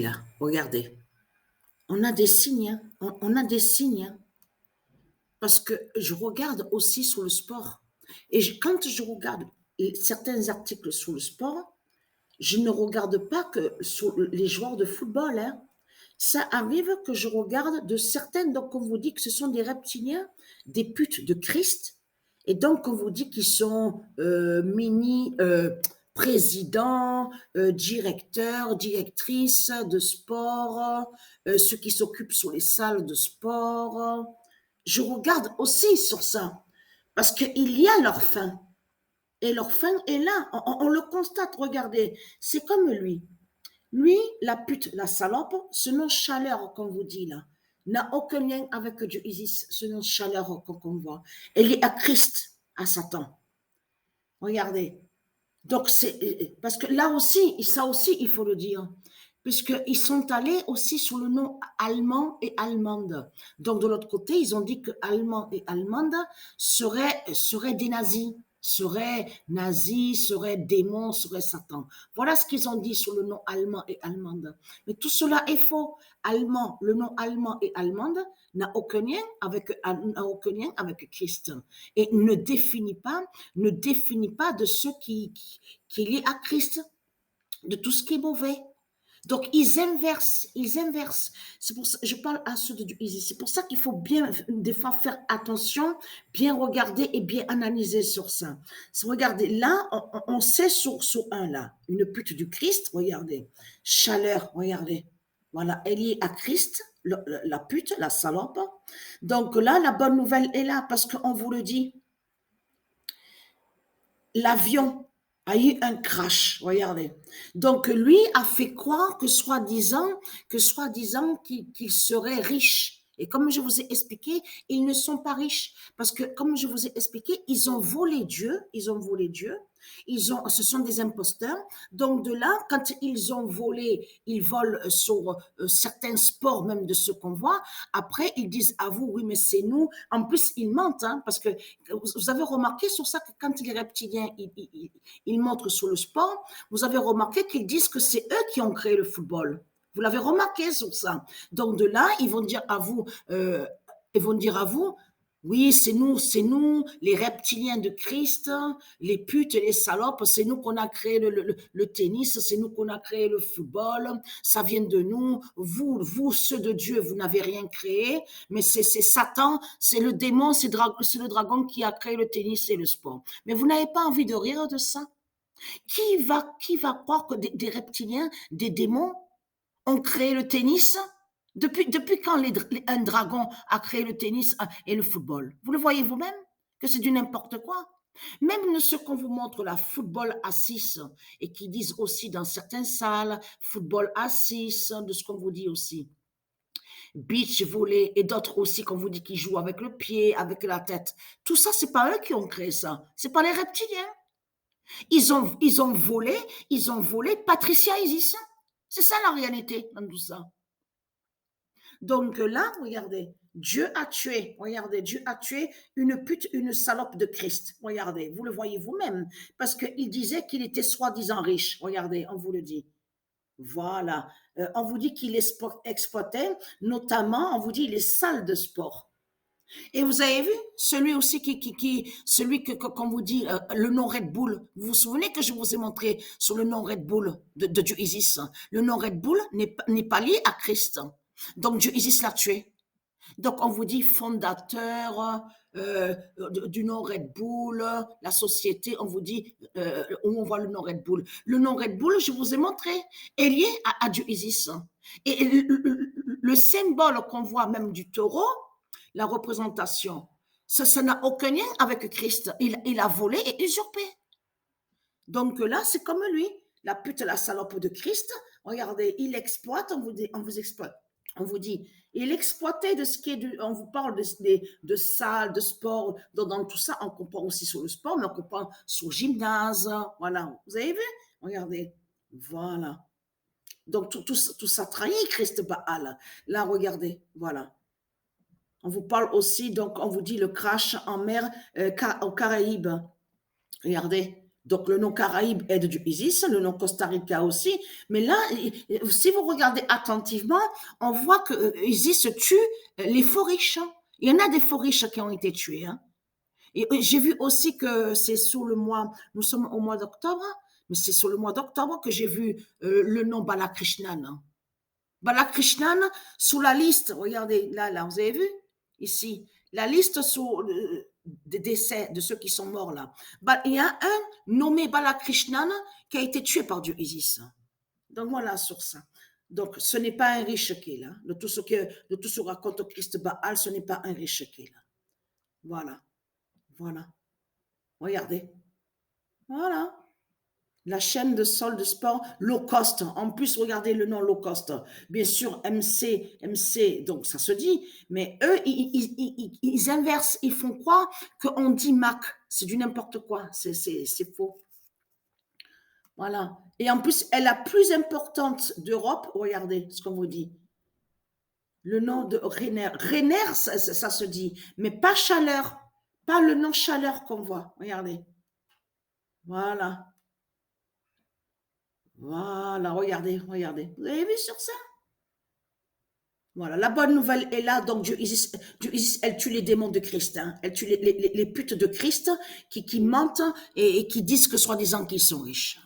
Là, regardez, on a des signes, hein, on a des signes, hein, parce que je regarde aussi sur le sport. Et quand je regarde certains articles sur le sport, je ne regarde pas que sur les joueurs de football, hein. Ça arrive que je regarde de certaines, donc on vous dit que ce sont des reptiliens, des putes de Christ, et donc on vous dit qu'ils sont mini présidents, directeurs, directrices de sport, ceux qui s'occupent sur les salles de sport. Je regarde aussi sur ça, parce qu'il y a leur fin. Et leur fin est là, on le constate, regardez, c'est comme lui. Lui, la pute, la salope, ce nom chaleur qu'on vous dit là, n'a aucun lien avec Dieu Isis, ce nom chaleur qu'on voit. Elle est à Christ, à Satan. Regardez. Donc, c'est parce que là aussi, ça aussi, il faut le dire, puisqu'ils sont allés aussi sur le nom allemand et allemande. Donc, de l'autre côté, ils ont dit que allemand et allemande seraient des nazis, seraient démons, seraient Satan. Voilà ce qu'ils ont dit sur le nom allemand et allemande. Mais tout cela est faux. Allemand, le nom allemand et allemande n'a aucun lien avec Christ et ne définit pas de ce qui est lié à Christ, de tout ce qui est mauvais. Donc, ils inversent, ils inversent. C'est pour ça, je parle à ceux de Dieu ici. C'est pour ça qu'il faut bien, des fois, faire attention, bien regarder et bien analyser sur ça. Regardez, là, on sait sur un, là, une pute du Christ, regardez. Chaleur, regardez. Voilà, elle est à Christ, la pute, la salope. Donc là, la bonne nouvelle est là, parce qu'on vous le dit. L'avion a eu un crash, regardez. Donc lui a fait croire que soi-disant qu'il serait riche. Et comme je vous ai expliqué, ils ne sont pas riches parce que comme je vous ai expliqué, ils ont volé Dieu, ce sont des imposteurs. Donc de là, quand ils ont volé, ils volent sur certains sports même de ce qu'on voit. Après, ils disent à vous, oui, mais c'est nous. En plus, ils mentent, hein, parce que vous avez remarqué sur ça que quand les reptiliens ils montrent sur le sport, vous avez remarqué qu'ils disent que c'est eux qui ont créé le football. Vous l'avez remarqué sur ça. Donc de là, ils vont dire à vous, oui, c'est nous, les reptiliens de Christ, les putes et les salopes, c'est nous qu'on a créé le tennis, c'est nous qu'on a créé le football, ça vient de nous. Vous, ceux de Dieu, vous n'avez rien créé, mais c'est Satan, c'est le démon, c'est le dragon qui a créé le tennis et le sport. Mais vous n'avez pas envie de rire de ça? Qui va croire que des reptiliens, des démons ont créé le tennis? Depuis quand un dragon a créé le tennis et le football? Vous le voyez vous-même que c'est du n'importe quoi. Même ce qu'on vous montre là, football à 6, et qui disent aussi dans certaines salles, football à 6, de ce qu'on vous dit aussi. Beach volley et d'autres aussi qu'on vous dit qui jouent avec le pied, avec la tête. Tout ça, c'est pas eux qui ont créé ça. C'est pas les reptiliens. Ils ont volé Patricia Isis. C'est ça la réalité dans tout ça. Donc là, regardez, Dieu a tué une pute, une salope de Christ. Regardez, vous le voyez vous-même, parce qu'il disait qu'il était soi-disant riche. Regardez, on vous le dit. Voilà. On vous dit qu'il exploitait, notamment, on vous dit les salles de sport. Et vous avez vu celui aussi celui qu'on vous dit le nom Red Bull. Vous vous souvenez que je vous ai montré sur le nom Red Bull de Dieu Isis. Le nom Red Bull n'est pas lié à Christ. Donc Dieu Isis l'a tué. Donc on vous dit fondateur du nom Red Bull, la société, on vous dit où on voit le nom Red Bull. Le nom Red Bull, je vous ai montré, est lié à Dieu Isis. Et le symbole qu'on voit même du taureau, la représentation, ça n'a aucun lien avec Christ. Il a volé et usurpé. Donc là, c'est comme lui, la pute, la salope de Christ. Regardez, il exploite, on vous exploite. On vous dit, il exploitait de ce qui est on vous parle de salles, de sport, dans tout ça, on comprend aussi sur le sport, mais on comprend sur le gymnase, voilà. Vous avez vu? Regardez, voilà. Donc tout ça trahit Christ Baal. Là, regardez, voilà. On vous parle aussi, donc on vous dit le crash en mer aux Caraïbes. Regardez, Donc, le nom Caraïbe est du Isis, le nom Costa Rica aussi. Mais là, si vous regardez attentivement, on voit que Isis tue les faux riches. Il y en a des faux riches qui ont été tués. Hein. Et j'ai vu aussi que c'est sous le mois, nous sommes au mois d'octobre, mais c'est sur le mois d'octobre que j'ai vu le nom Balakrishnan. Hein. Balakrishnan, sous la liste, regardez, là, vous avez vu, ici, la liste sur des décès de ceux qui sont morts là. Il y a un nommé Balakrishnan qui a été tué par Dieu Isis. Donc voilà sur ça. Donc ce n'est pas un riche qui est là. De tout ce que raconte Christ Baal, ce n'est pas un riche qui est là. Voilà. Voilà. Regardez. Voilà. La chaîne de sol de sport low cost. En plus, regardez le nom low cost. Bien sûr, MC, donc ça se dit, mais eux, ils inversent, ils font croire qu'on dit Mac. C'est du n'importe quoi, c'est faux. Voilà. Et en plus, elle est la plus importante d'Europe, regardez ce qu'on vous dit. Le nom de Rainer. Rainer, ça se dit, mais pas Chaleur. Pas le nom Chaleur qu'on voit. Regardez. Voilà. Voilà, regardez. Vous avez vu sur ça? Voilà, la bonne nouvelle est là. Donc, Dieu Isis, elle tue les démons de Christ. Hein. Elle tue les putes de Christ qui mentent et qui disent que soi-disant qu'ils sont riches.